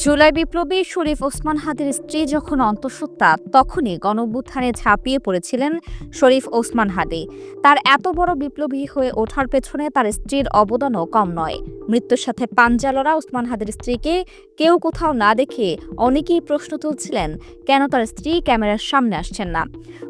জুলাই বিপ্লবী শরীফ ওসমান হাদির স্ত্রী যখন অন্তঃসত্ত্বা তখনই গণঅভ্যুত্থানে ঝাঁপিয়ে পড়েছিলেন শরীফ ওসমান হাদি। তার এত বড় বিপ্লবী হয়ে ওঠার পেছনে তার স্ত্রীর অবদানও কম নয়। মৃত্যুর সাথে পাঞ্জা লড়া ওসমান হাদির স্ত্রীকে কেউ কোথাও না দেখে অনেকেই প্রশ্ন তুলছিলেন কেন তার স্ত্রী ক্যামেরার সামনে আসছেন না।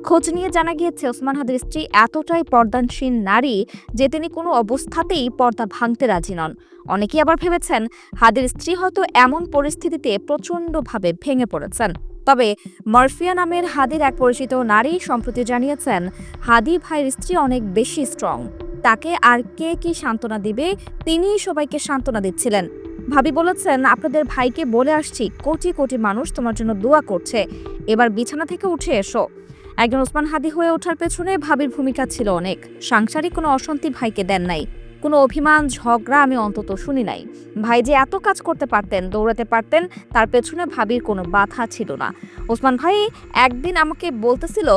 খোঁজ নিয়ে জানা গিয়েছে ওসমান হাদির স্ত্রী এতটাই পর্দানসীন নারী যে তিনি কোনো অবস্থাতেই পর্দা ভাঙতে রাজি নন। অনেকেই আবার ভেবেছেন হাদির স্ত্রী হয়তো এমন পরিস্থিতিতে প্রচণ্ডভাবে ভেঙে পড়েছেন। তবে মরফিয়া নামের হাদির এক পরিচিত নারী সম্প্রতি জানিয়েছেন হাদি ভাইয়ের স্ত্রী অনেক বেশি স্ট্রং। তাকে আর কে কি সান্ত্বনা দিবে, তিনিই সবাইকে সান্ত্বনা দিচ্ছিলেন। ভাবি বলেছেন, আপনাদের ভাইকে বলে আসছি, কোটি কোটি মানুষ তোমার জন্য দোয়া করছে, এবার বিছানা থেকে উঠে এসো। একজন ওসমান হাদি হয়ে ওঠার পেছনে ভাবির ভূমিকা ছিল অনেক। সাংসারিক কোনো অশান্তি ভাইকে দেন নাই, কোনো অভিমান ঝগড়া আমি অন্তত শুনি নাই। ভাই যে এত কাজ করতে পারতেন, দৌড়াতে পারতেন, তার পেছনে ভাবির কোনো বাধা ছিল না। ওসমান ভাই একদিন আমাকে বলতেছিল,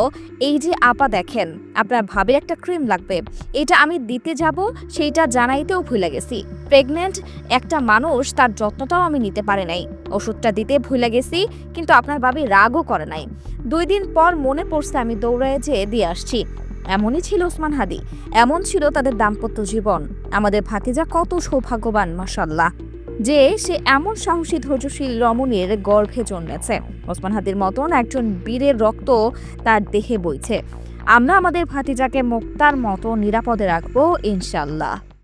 এই যে আপা দেখেন, আপনার ভাবির একটা ক্রিম লাগবে, এটা আমি দিতে যাব, সেইটা জানাইতেও ভুলে গেছি। প্রেগনেন্ট একটা মানুষ, তার যত্নটাও আমি নিতে পারি নাই, ওষুধটা দিতে ভুলে গেছি, কিন্তু আপনার ভাবি রাগও করে নাই। 2 দিন পর মনে পড়ছে, আমি দৌড়ায় যেয়ে দিয়ে আসছি। এমনই ছিল ওসমান হাদি, এমন ছিল তাদের দাম্পত্য জীবন। আমাদের ভাতিজা কত সৌভাগ্যবান মাশাআল্লাহ যে সে এমন সাহসী ধৈর্যশীল রমণীর গর্ভে জন্মেছে। ওসমান হাদির মতন একজন বীরের রক্ত তার দেহে বইছে। আমরা আমাদের ভাতিজাকে মুক্তার মতো নিরাপদে রাখবো ইনশাআল্লাহ।